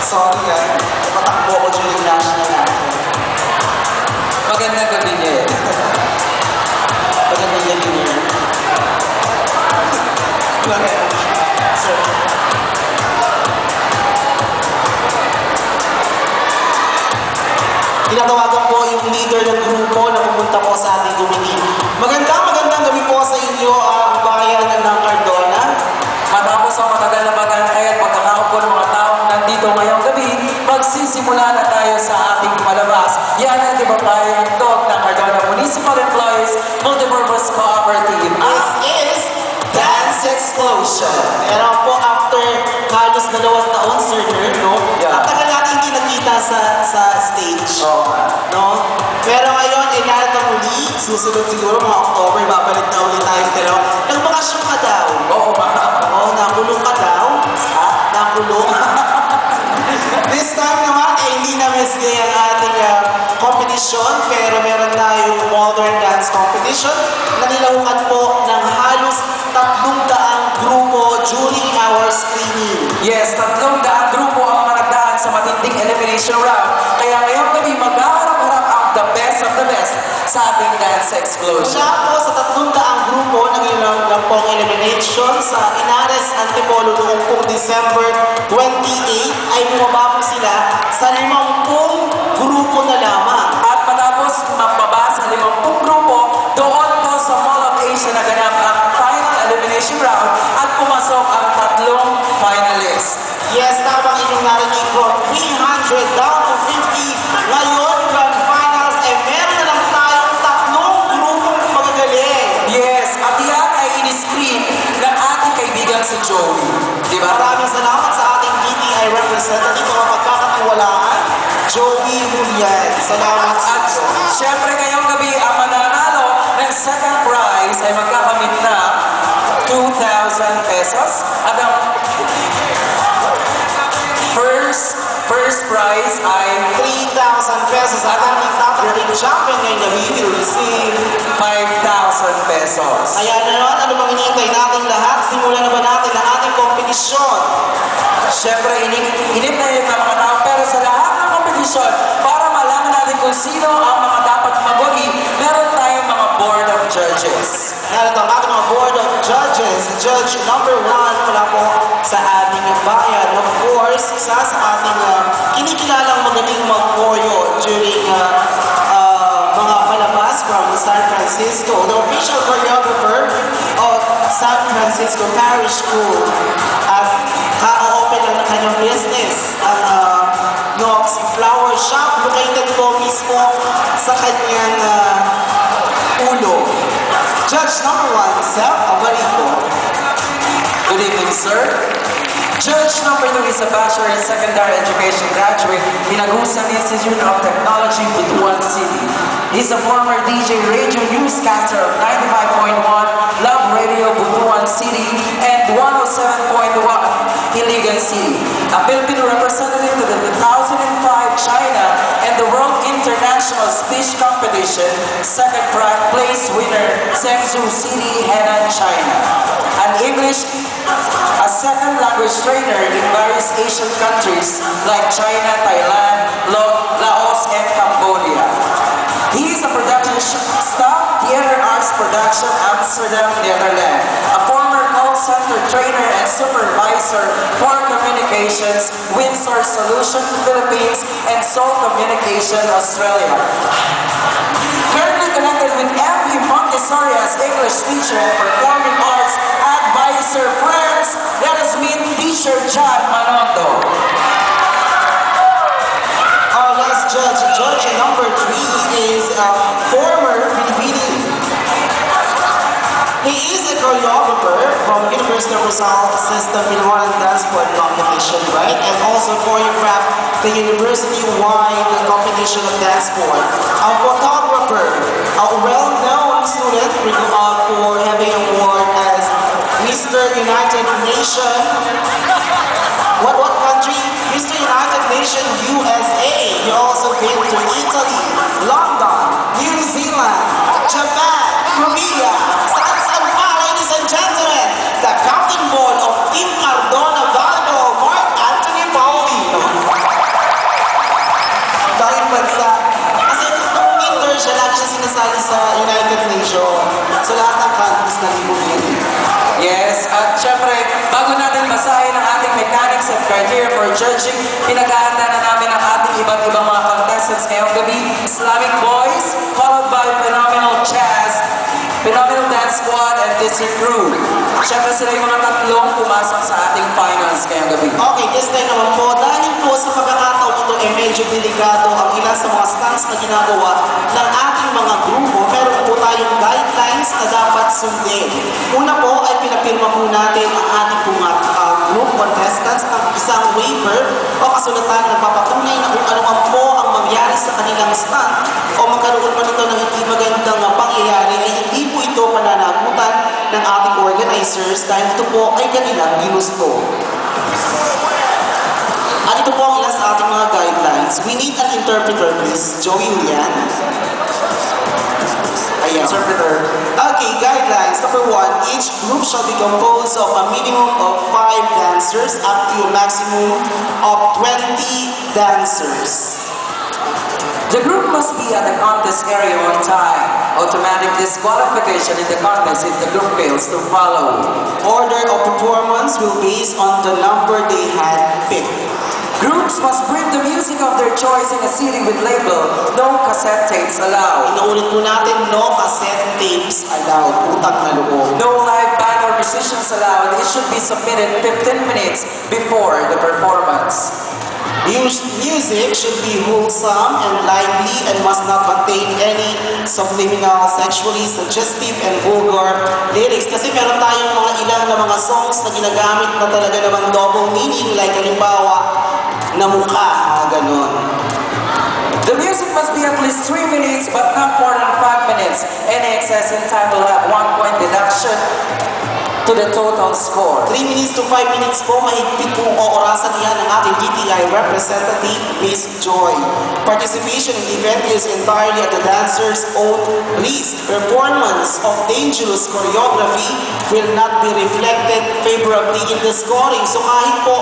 Sorry patakbo ko during national anthem. Magandang gabi niya eh. Maganda yan yun. Sir. Tinatawagan po yung leader ng grupo na pumunta po sa ating committee. Magandang gabi po sa inyo, ang bayan ng Cardona. Matapos ang matagal na pag-antay at pagkakaupo ng mga taong nandito ngayong gabi, magsisimula na tayo sa ating palabas. Yan ang tibabayang dog ng Cardona Municipal Employees Multipurpose Cooperative. This is Dance Explosion. Meron po after halos 2 taon, Sir Nerd, no? Yeah. At tagal natin hindi nakita sa stage. Oo. No? Pero ngayon, narito muli, susunod siguro mga October, babalik na ulit tayong dalawa. Nagbakasyon ka daw. Oo, Oo, nakulong ka daw. Ha? Nakulong. This time naman, hindi na miss day ang ating competition, pero meron tayong modern dance competition na nilaukan po ng halos 300 grupo during our screening. Yes, 300 grupo ang mga nagdaan sa matinding elimination round. Kaya ngayong gabi, maghaharap-harap ang the best of the best sa ating Dance Explosion. Mula po sa 300 grupo na lang pong elimination sa Inares Antipolo noong pong December 28 ay bumaba po sila sa 50 grupo na lamang. At matapos magbaba sa 50 grupo, doon po sa Mall of Asia naganap ang final elimination round at pumasok ang 3 finalists. Yes, tama inyong narinig ko. 300 down to 50. Ngayon, grand finals, meron na lang tayong 3 grupong magagaling. Yes, at yan ay in-screen ng ating kaibigan si Joey. Di ba? Maraming salamat sa ating BPI representative na magkakatiwalaan, Joey Julian. Salamat sa At iyo. syempre ngayong gabi, ang mananalo ng second prize ay magkakamit na 2,000 pesos. At ang first prize ay 3,000 pesos at ating top rating champion ngayong gabi will receive. 5,000 pesos. Kaya naman, ano bang hinihintay natin lahat? Simulan na ba natin ang ating kompetisyon? Syempre, inip na yun ng mga tao, pero sa lahat ng kompetisyon, para malaman natin kung sino ang mga dapat magwagi, meron tayong mga board of judges. Narito ang ating mga board of judges. Judge number 1 mula po sa ating bayan. Of course, isa sa ating kinikilalang magaling mag-choreo during mga palabas from San Francisco. The official choreographer of San Francisco Parish School at ka-open lang ng kanyang business ang Knox Flower Shop located po mismo sa kanyang ulo. Judge number 1, Seth Abarico. Good evening, sir. Judge number 2 is a Bachelor in Secondary Education graduate in Agusan Institute of Technology, Butuan City. He's a former DJ radio newscaster of 95.1 Love Radio, Butuan City, and 107.1 Iligan City. A Filipino representative to the 2005 China and the World International Speech Competition, second place winner, Zhengzhou City, Henan, China. An English, a second language trainer in various Asian countries like China, Thailand, Laos, and Cambodia. He is a production staff, theater arts production, Amsterdam, Netherlands. A former call center trainer and supervisor for communications, Windsor Solution, Philippines, and Seoul Communication, Australia. Currently connected with MV Montessori as English teacher and performing arts advisor. Friends, let us meet teacher John Manondo. Our last judge, judge number 3, is a former Filipino. He is a choreographer from University of Rizal System in Modern Dance Sport Competition, right? And also choreographed the university-wide competition of dance sport. A photographer, a well-known student for having an award as Mr. United Nation. What country? Mr. United Nation USA. He also been to Italy, London, New Zealand, Japan, Korea. Saan pa, ladies and gentlemen, the captain board of Team Cardona Volleyball, Mark Anthony Paulino. criteria for judging. Pinaghahanda na namin ang ating iba't ibang mga contestants ngayong gabi. Islamic Boys, followed by Phenomenal Jazz, Phenomenal Dance Squad, and Disney Crew. Siyempre sila yung mga tatlong pumasok sa ating finals ngayong gabi. Okay, this time naman po, dahil po sa pagkakataon ito ay medyo delikado ang ilan sa mga stunts na ginagawa ng ating mga grupo, meron po tayong guidelines na dapat sundin. Una po ay pinapirma po natin ang ating mga group contestants ng isang waiver o kasulatan na papatunay na kung ano man po ang mangyari sa kanilang stunt o magkaroon man ito ng hindi magandang pangyayari ay hindi po ito pananagutan ng ating organizers dahil ito po ay kanilang ginusto. At ito po ang ilan sa ating mga guidelines. We need an interpreter, please. Joey Julian. Ayan. Interpreter. Okay, guidelines. Number 1, each group shall be composed of a minimum of 5 dancers up to a maximum of 20 dancers. The group must be at the contest area on time. Automatic disqualification in the contest if the group fails to follow. Order of performance will base on the number they had picked. Groups must bring the music of their choice in a CD with label, no cassette tapes allowed. Inuulit po natin, no cassette tapes allowed. Utang na loob. No live band or musicians allowed. It should be submitted 15 minutes before the performance. Music should be wholesome and lively and must not contain any subliminal, sexually suggestive and vulgar lyrics. Kasi meron tayong mga ilang na mga songs na ginagamit na talaga naman double meaning, like halimbawa, na mukha, ganon. The music must be at least 3 minutes but not more than 5 minutes. Any excess in time will have 1 point deduction to the total score. 3 minutes to 5 minutes po, mahigpit po ang orasan niya ng ating DTI representative, Miss Joy. Participation in the event is entirely at the dancer's own risk. Performance of dangerous choreography will not be reflected favorably in the scoring. So kahit po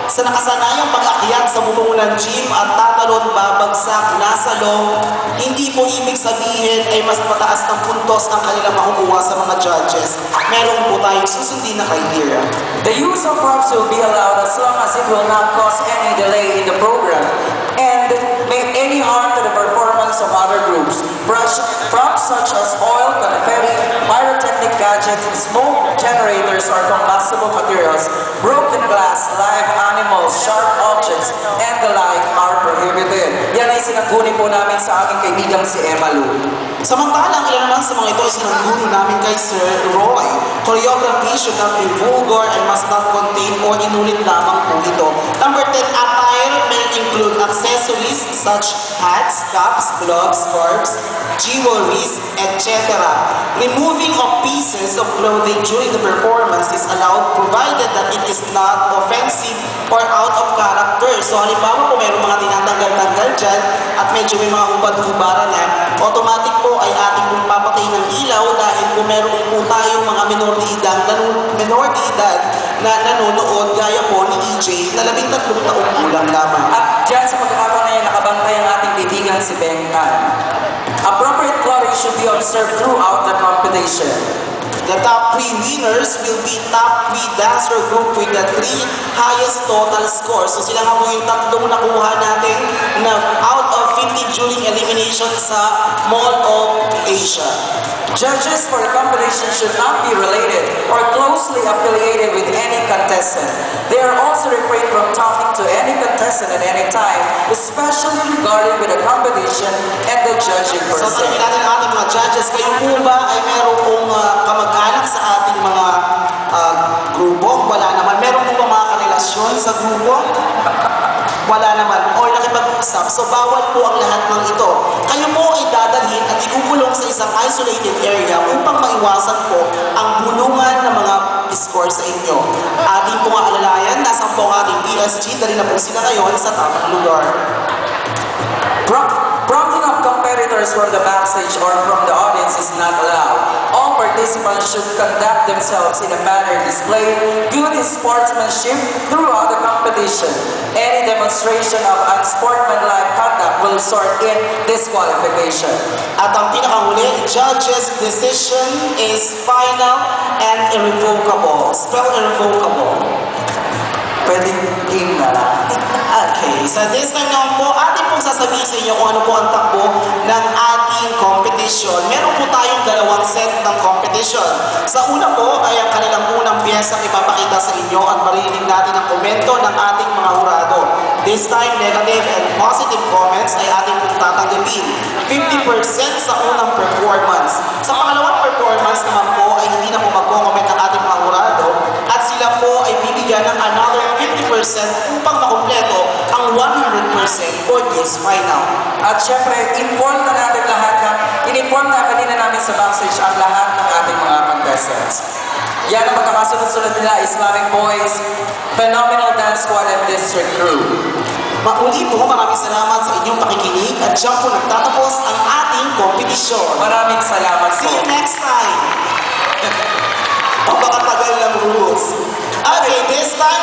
sa nakasanayang pag-akyat sa bubong ng gym at tatalon, babagsak, nasa long, hindi po ibig sabihin ay mas mataas ng puntos ang kanilang makukuha sa mga judges. Meron po tayong susundin na criteria. The use of props will be allowed as long as it will not cause any delay in the program and make any harm to the performance of other groups. Props such as oil, confetti, pyrotechnic gadgets, smoke generators or combustible materials, broken glass, live animals, sharp objects, and the like are prohibited. Yan ay sinaguni po namin sa aking kaibigang si Emma Lu. Samantalang ilan naman sa mga ito ay sinanggulo namin kay Sir Roy. Choreography should not be vulgar and must not contain o inulit lamang po ito. Number 10, attire may include accessories such hats, caps, gloves, scarves, jewelries, etc. Removing of pieces of clothing during the performance is allowed provided that it is not offensive or out of character. So halimbawa po mayroong mga tinatanggal-tanggal dyan at medyo may mga hubad-hubaran na, automatic po ay ating pong papatay ng ilaw dahil kung meron po tayong mga minor de edad na nanonood gaya po ni EJ na 13 taong gulang lamang. At dyan sa pagkakataon na yan, nakabantay ang ating kaibigan si Ben Kan. Appropriate clothing should be observed throughout the competition. The top 3 winners will be top 3 dancer group with the 3 highest total scores. So sila nga po yung tatlong nakuha natin na out of 50 during elimination sa Mall of Asia. Judges for the competition should not be related or closely affiliated with any contestant. They are also refrained from talking to any contestant at any time, especially regarding with the competition and the judging So process. tanongin natin ang ating mga judges, kayo po ba ay meron pong kamag-anak sa ating mga grupo? Wala naman. Meron po ba mga karelasyon sa grupo? Wala naman. Or nakipag-usap. So bawal po ang lahat ng ito. Kayo po ay dadalhin at ikukulong sa isang isolated area upang maiwasan po ang bulungan ng mga score sa inyo. Ating po nga alalayan, nasa po ang ating PSG, dali na po sila ngayon sa tamang lugar. Prompting of competitors from the backstage or from the audience is not allowed. All participants should conduct themselves in a manner displaying good sportsmanship throughout the competition. Any demonstration of unsportsmanlike conduct will result in disqualification. At ang pinakahuli, judge's decision is final and irrevocable. Spell irrevocable. Pwedeng game na lang. Okay, so this time naman po, atin pong sasabihin sa inyo kung ano po ang takbo ng ating competition. Meron po tayong dalawang set ng competition. Sa una po ay ang kanilang unang piyesang ipapakita sa inyo at maririnig natin ang komento ng ating mga hurado. This time, negative and positive comments ay ating pong tatanggapin. 50% sa unang performance. Sa pangalawang performance naman po ay hindi na po mag-comment ang ating mga hurado at sila po ay bibigyan ng another 50% upang makumpleto ang 100% for this final. At syempre, inform na natin lahat in-inform na kanina namin sa backstage ang lahat ng ating mga contestants. Yan ang magkakasunod-sunod nila, Islamic Boys, Phenomenal Dance Squad, and District Crew. Mauli po, maraming salamat sa inyong pakikinig at dyan po nagtatapos ang ating kompetisyon. Maraming salamat See po. you next time! Ang baka tagal ng rules. Okay, this time,